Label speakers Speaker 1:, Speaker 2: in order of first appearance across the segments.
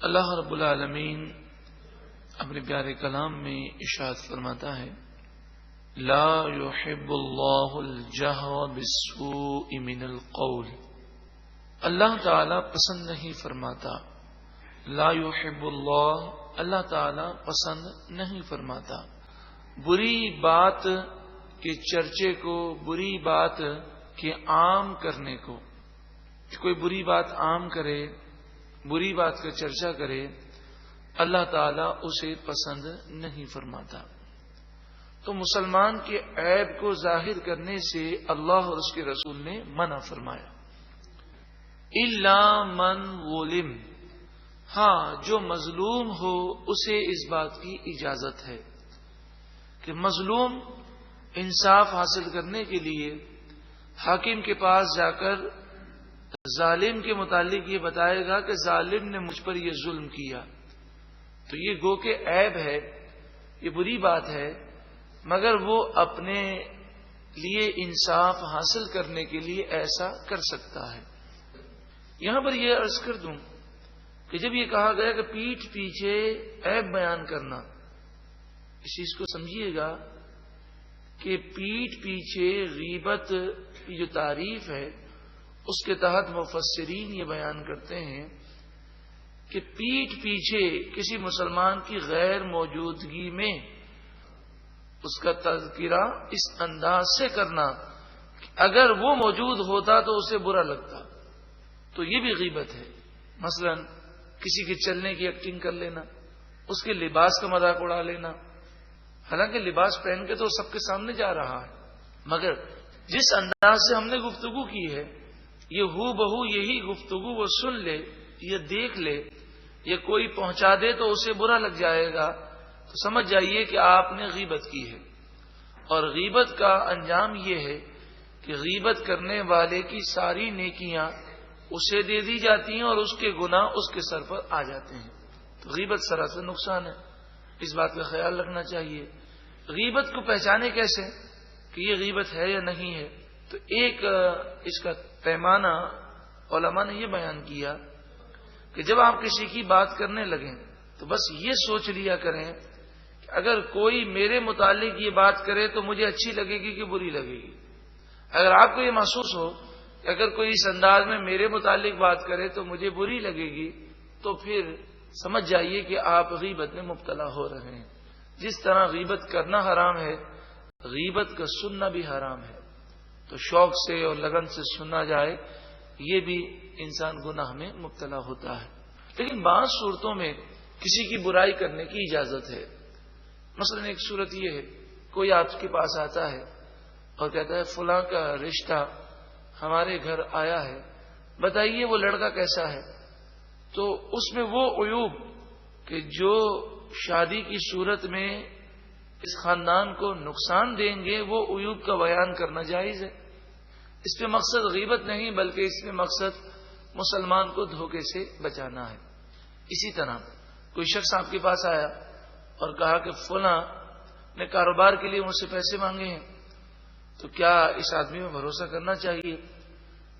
Speaker 1: اللہ رب العالمین اپنے پیارے کلام میں ارشاد فرماتا ہے، لا يحب اللہ الجہر بالسوء من القول۔ اللہ تعالی پسند نہیں فرماتا، لا يحب اللہ تعالی پسند نہیں فرماتا بری بات کے چرچے کو، بری بات کے عام کرنے کو۔ کوئی بری بات عام کرے، بری بات کا چرچا کرے، اللہ تعالیٰ اسے پسند نہیں فرماتا۔ تو مسلمان کے عیب کو ظاہر کرنے سے اللہ اور اس کے رسول نے منع فرمایا۔ الا من ظلم، ہاں جو مظلوم ہو اسے اس بات کی اجازت ہے کہ مظلوم انصاف حاصل کرنے کے لیے حاکم کے پاس جا کر ظالم کے متعلق یہ بتائے گا کہ ظالم نے مجھ پر یہ ظلم کیا، تو یہ گو کہ عیب ہے، یہ بری بات ہے، مگر وہ اپنے لیے انصاف حاصل کرنے کے لیے ایسا کر سکتا ہے۔ یہاں پر یہ عرض کر دوں کہ جب یہ کہا گیا کہ پیٹھ پیچھے عیب بیان کرنا، اس چیز کو سمجھیے گا کہ پیٹھ پیچھے غیبت کی جو تعریف ہے اس کے تحت مفسرین یہ بیان کرتے ہیں کہ پیٹھ پیچھے کسی مسلمان کی غیر موجودگی میں اس کا تذکرہ اس انداز سے کرنا کہ اگر وہ موجود ہوتا تو اسے برا لگتا، تو یہ بھی غیبت ہے۔ مثلا کسی کے چلنے کی ایکٹنگ کر لینا، اس کے لباس کا مذاق اڑا لینا، حالانکہ لباس پہن کے تو سب کے سامنے جا رہا ہے، مگر جس انداز سے ہم نے گفتگو کی ہے یہ ہو بہو یہی گفتگو وہ سن لے یا دیکھ لے یا کوئی پہنچا دے تو اسے برا لگ جائے گا، تو سمجھ جائیے کہ آپ نے غیبت کی ہے۔ اور غیبت کا انجام یہ ہے کہ غیبت کرنے والے کی ساری نیکیاں اسے دے دی جاتی ہیں اور اس کے گناہ اس کے سر پر آ جاتے ہیں۔ تو غیبت سراسر نقصان ہے، اس بات کا خیال رکھنا چاہیے۔ غیبت کو پہچانے کیسے کہ یہ غیبت ہے یا نہیں ہے؟ تو ایک اس کا پیمانہ علماء نے یہ بیان کیا کہ جب آپ کسی کی بات کرنے لگیں تو بس یہ سوچ لیا کریں کہ اگر کوئی میرے متعلق یہ بات کرے تو مجھے اچھی لگے گی کہ بری لگے گی۔ اگر آپ کو یہ محسوس ہو کہ اگر کوئی اس انداز میں میرے متعلق بات کرے تو مجھے بری لگے گی، تو پھر سمجھ جائیے کہ آپ غیبت میں مبتلا ہو رہے ہیں۔ جس طرح غیبت کرنا حرام ہے، غیبت کا سننا بھی حرام ہے۔ تو شوق سے اور لگن سے سنا جائے یہ بھی انسان گناہ میں مبتلا ہوتا ہے۔ لیکن بعض صورتوں میں کسی کی برائی کرنے کی اجازت ہے۔ مثلا ایک صورت یہ ہے، کوئی آپ کے پاس آتا ہے اور کہتا ہے فلاں کا رشتہ ہمارے گھر آیا ہے، بتائیے وہ لڑکا کیسا ہے؟ تو اس میں وہ عیوب کہ جو شادی کی صورت میں اس خاندان کو نقصان دیں گے وہ عیوب کا بیان کرنا جائز ہے۔ اس میں مقصد غیبت نہیں بلکہ اس میں مقصد مسلمان کو دھوکے سے بچانا ہے۔ اسی طرح کوئی شخص آپ کے پاس آیا اور کہا کہ فلاں نے کاروبار کے لیے مجھ سے پیسے مانگے ہیں، تو کیا اس آدمی میں بھروسہ کرنا چاہیے؟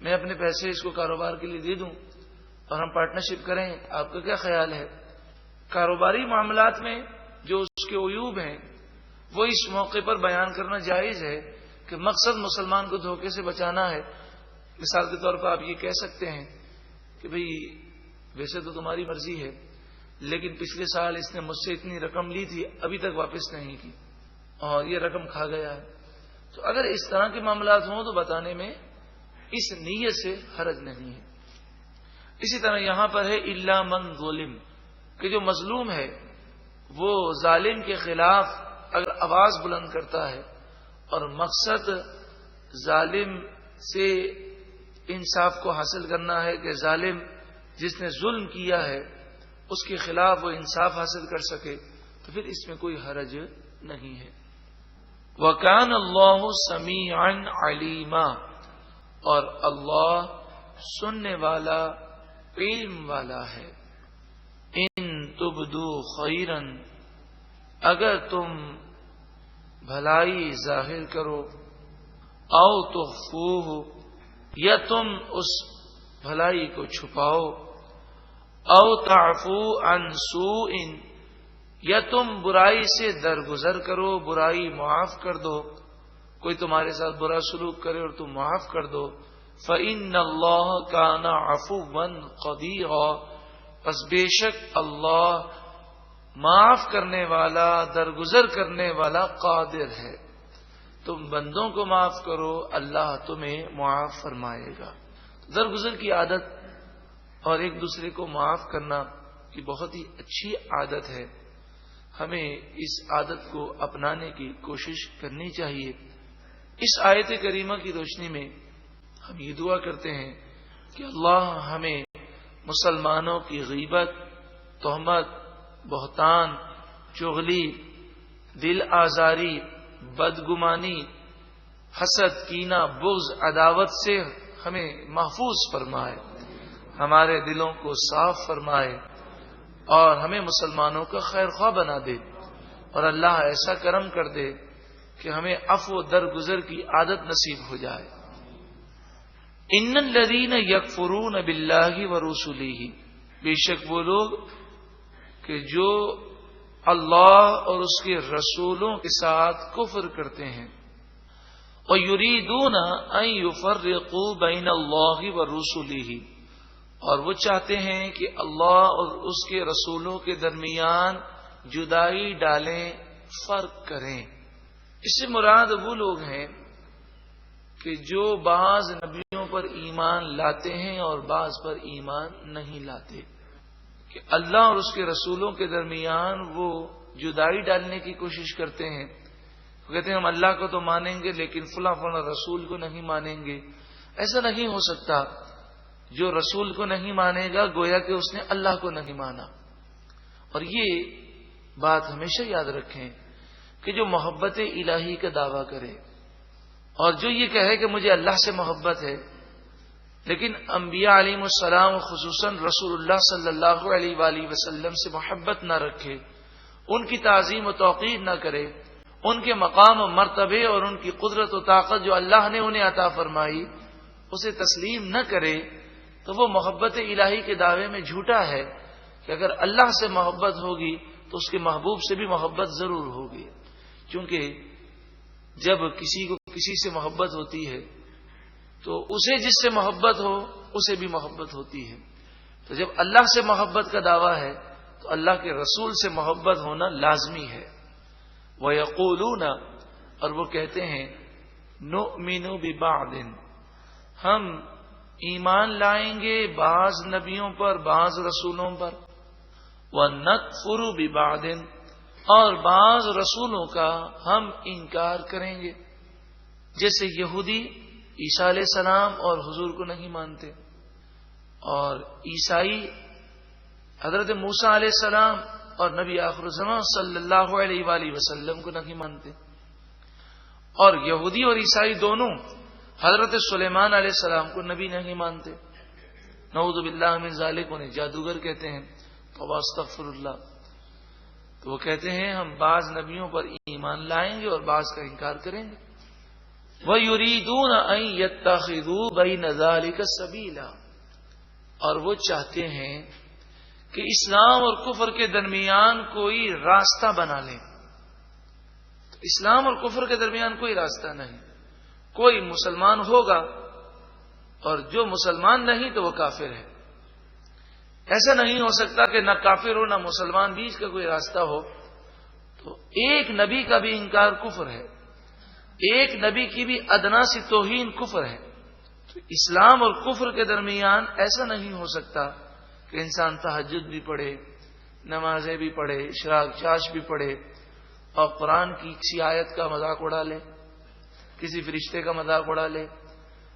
Speaker 1: میں اپنے پیسے اس کو کاروبار کے لیے دے دوں اور ہم پارٹنرشپ کریں، آپ کا کیا خیال ہے؟ کاروباری معاملات میں جو اس کے عیوب ہیں وہ اس موقع پر بیان کرنا جائز ہے کہ مقصد مسلمان کو دھوکے سے بچانا ہے۔ مثال کے طور پر آپ یہ کہہ سکتے ہیں کہ بھئی ویسے تو تمہاری مرضی ہے، لیکن پچھلے سال اس نے مجھ سے اتنی رقم لی تھی ابھی تک واپس نہیں کی اور یہ رقم کھا گیا ہے۔ تو اگر اس طرح کے معاملات ہوں تو بتانے میں اس نیت سے حرج نہیں ہے۔ اسی طرح یہاں پر ہے الا من ظلم، کہ جو مظلوم ہے وہ ظالم کے خلاف اگر آواز بلند کرتا ہے اور مقصد ظالم سے انصاف کو حاصل کرنا ہے کہ ظالم جس نے ظلم کیا ہے اس کے خلاف وہ انصاف حاصل کر سکے، تو پھر اس میں کوئی حرج نہیں ہے۔ وَكَانَ اللَّهُ سَمِيعًا عَلِيمًا، اور اللہ سننے والا، علم والا ہے۔ ان تبدو خیرن، اگر تم بھلائی ظاہر کرو، او تخفوہ، یا تم اس بھلائی کو چھپاؤ، او تعفو عن سوء، یا تم برائی سے درگزر کرو، برائی معاف کر دو، کوئی تمہارے ساتھ برا سلوک کرے اور تم معاف کر دو، فإن اللہ کان عفوا قدیرا، پس بے شک اللہ معاف کرنے والا، درگزر کرنے والا قادر ہے۔ تم بندوں کو معاف کرو، اللہ تمہیں معاف فرمائے گا۔ درگزر کی عادت اور ایک دوسرے کو معاف کرنا یہ بہت ہی اچھی عادت ہے، ہمیں اس عادت کو اپنانے کی کوشش کرنی چاہیے۔ اس آیت کریمہ کی روشنی میں ہم یہ دعا کرتے ہیں کہ اللہ ہمیں مسلمانوں کی غیبت، تہمت، بہتان، چغلی، دل آزاری، بدگمانی، حسد، کینہ، بغض، عداوت سے ہمیں محفوظ فرمائے، ہمارے دلوں کو صاف فرمائے اور ہمیں مسلمانوں کا خیر خواہ بنا دے، اور اللہ ایسا کرم کر دے کہ ہمیں عفو درگزر کی عادت نصیب ہو جائے۔ ان الذین یکفرون باللہ ورسلہ، بے شک وہ لوگ کہ جو اللہ اور اس کے رسولوں کے ساتھ کفر کرتے ہیں، وَيُرِيدُونَ أَن يُفَرِّقُوا بَيْنَ اللَّهِ وَرُسُلِهِ، اور وہ چاہتے ہیں کہ اللہ اور اس کے رسولوں کے درمیان جدائی ڈالیں، فرق کریں۔ اس سے مراد وہ لوگ ہیں کہ جو بعض نبیوں پر ایمان لاتے ہیں اور بعض پر ایمان نہیں لاتے، کہ اللہ اور اس کے رسولوں کے درمیان وہ جدائی ڈالنے کی کوشش کرتے ہیں۔ وہ کہتے ہیں ہم اللہ کو تو مانیں گے لیکن فلاں فلاں رسول کو نہیں مانیں گے۔ ایسا نہیں ہو سکتا، جو رسول کو نہیں مانے گا گویا کہ اس نے اللہ کو نہیں مانا۔ اور یہ بات ہمیشہ یاد رکھیں کہ جو محبت الہی کا دعویٰ کرے اور جو یہ کہے کہ مجھے اللہ سے محبت ہے لیکن انبیاء علیہ السلام خصوصاً رسول اللہ صلی اللہ علیہ وآلہ وسلم سے محبت نہ رکھے، ان کی تعظیم و توقیر نہ کرے، ان کے مقام و مرتبے اور ان کی قدرت و طاقت جو اللہ نے انہیں عطا فرمائی اسے تسلیم نہ کرے، تو وہ محبت الہی کے دعوے میں جھوٹا ہے کہ اگر اللہ سے محبت ہوگی تو اس کے محبوب سے بھی محبت ضرور ہوگی، کیونکہ جب کسی کو کسی سے محبت ہوتی ہے تو اسے جس سے محبت ہو اسے بھی محبت ہوتی ہے۔ تو جب اللہ سے محبت کا دعویٰ ہے تو اللہ کے رسول سے محبت ہونا لازمی ہے۔ وَيَقُولُونَ، اور وہ کہتے ہیں نُؤْمِنُ بِبَعْضٍ، ہم ایمان لائیں گے بعض نبیوں پر، بعض رسولوں پر، وَنَكْفُرُ بِبَعْضٍ، اور بعض رسولوں کا ہم انکار کریں گے۔ جیسے یہودی عیسیٰ علیہ السلام اور حضور کو نہیں مانتے، اور عیسائی حضرت موسیٰ علیہ السلام اور نبی آخر الزمان صلی اللہ علیہ وآلہ وسلم کو نہیں مانتے، اور یہودی اور عیسائی دونوں حضرت سلیمان علیہ السلام کو نبی نہیں مانتے۔ نعوذ باللہ من ذالک، انہیں جادوگر کہتے ہیں، توبہ استغفر اللہ۔ تو وہ کہتے ہیں ہم بعض نبیوں پر ایمان لائیں گے اور بعض کا انکار کریں گے۔ وَيُرِيدُونَ أَن يَتَّخِذُوا بَيْنَ ذَلِكَ سَبِيلًا، اور وہ چاہتے ہیں کہ اسلام اور کفر کے درمیان کوئی راستہ بنا لیں۔ اسلام اور کفر کے درمیان کوئی راستہ نہیں، کوئی مسلمان ہوگا اور جو مسلمان نہیں تو وہ کافر ہے۔ ایسا نہیں ہو سکتا کہ نہ کافر ہو نہ مسلمان، بیچ کا کوئی راستہ ہو۔ تو ایک نبی کا بھی انکار کفر ہے، ایک نبی کی بھی ادنا سی توہین کفر ہے۔ تو اسلام اور کفر کے درمیان ایسا نہیں ہو سکتا کہ انسان تہجد بھی پڑھے، نمازیں بھی پڑھے، اشراق چاش بھی پڑھے اور قرآن کی کسی آیت کا مذاق اڑا لے، کسی فرشتے کا مذاق اڑا لے،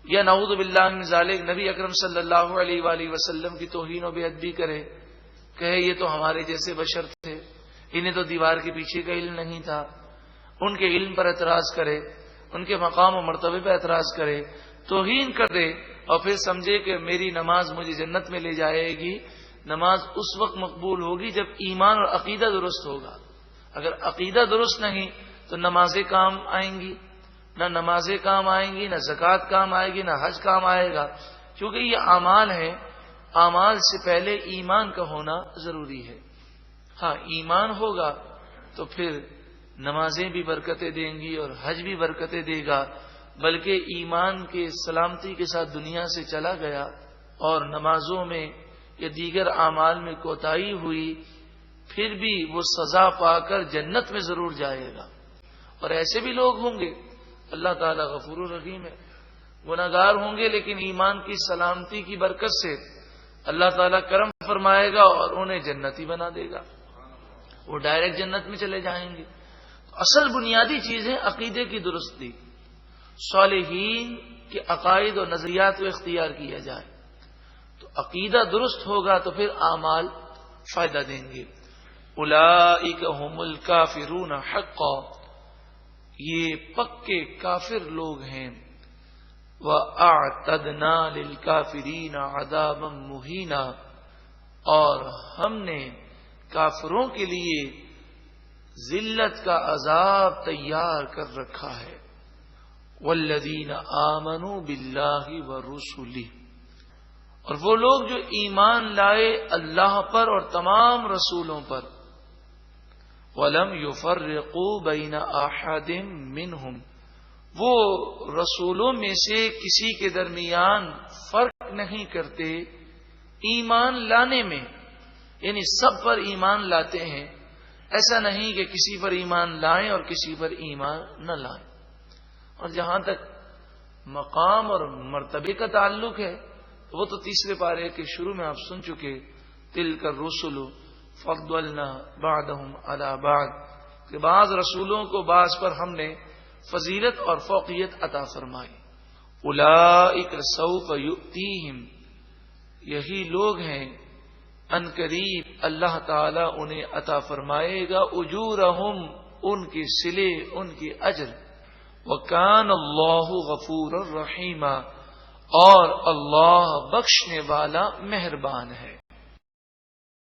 Speaker 1: یا نعوذ باللہ من ذالک نبی اکرم صلی اللہ علیہ وآلہ وسلم کی توہین و بے ادبی کرے، کہے یہ تو ہمارے جیسے بشر تھے، انہیں تو دیوار کے پیچھے کا علم نہیں تھا، ان کے علم پر اعتراض کرے، ان کے مقام و مرتبے پر اعتراض کرے، توہین کر دے اور پھر سمجھے کہ میری نماز مجھے جنت میں لے جائے گی۔ نماز اس وقت مقبول ہوگی جب ایمان اور عقیدہ درست ہوگا۔ اگر عقیدہ درست نہیں تو نمازیں کام آئیں گی، نہ نمازیں کام آئیں گی، نہ زکوٰۃ کام آئے گی، نہ حج کام آئے گا، کیونکہ یہ اعمال ہیں اعمال سے پہلے ایمان کا ہونا ضروری ہے. ہاں ایمان ہوگا تو پھر نمازیں بھی برکتیں دیں گی اور حج بھی برکتیں دے گا. بلکہ ایمان کے سلامتی کے ساتھ دنیا سے چلا گیا اور نمازوں میں یا دیگر اعمال میں کوتاہی ہوئی، پھر بھی وہ سزا پا کر جنت میں ضرور جائے گا. اور ایسے بھی لوگ ہوں گے، اللہ تعالیٰ غفور الرحیم ہے، گناہگار ہوں گے لیکن ایمان کی سلامتی کی برکت سے اللہ تعالیٰ کرم فرمائے گا اور انہیں جنتی بنا دے گا، وہ ڈائریکٹ جنت میں چلے جائیں گے. اصل بنیادی چیز ہے عقیدے کی درستی، صالحین کے عقائد اور نظریات کو اختیار کیا جائے. تو عقیدہ درست ہوگا تو پھر اعمال فائدہ دیں گے. اولئک هم الکافرون حقا، یہ پکے کافر لوگ ہیں. وَأَعْتَدْنَا لِلْكَافِرِينَ عَذَابًا مُهِينًا، اور ہم نے کافروں کے لیے ذلت کا عذاب تیار کر رکھا ہے. وَالَّذِينَ آمَنُوا بِاللَّهِ وَرُسُلِهِ، اور وہ لوگ جو ایمان لائے اللہ پر اور تمام رسولوں پر. وَلَمْ يُفَرِّقُوا بَيْنَ أَحَدٍ مِّنْهُمْ، وہ رسولوں میں سے کسی کے درمیان فرق نہیں کرتے ایمان لانے میں، یعنی سب پر ایمان لاتے ہیں. ایسا نہیں کہ کسی پر ایمان لائیں اور کسی پر ایمان نہ لائیں. اور جہاں تک مقام اور مرتبے کا تعلق ہے وہ تو تیسرے پارے کے شروع میں آپ سن چکے، تلک الرسل فضلنا بعضهم علی بعض، کہ بعض رسولوں کو بعض پر ہم نے فضیلت اور فوقیت عطا فرمائی. اولئک سوف یؤتیہم، یہی لوگ ہیں ان قریب اللہ تعالی انہیں عطا فرمائے گا اجورہم، ان کے صلے، ان کے اجر. وَكَانَ اللَّهُ غَفُورًا رَحِيمًا، اور اللہ بخشنے والا مہربان ہے.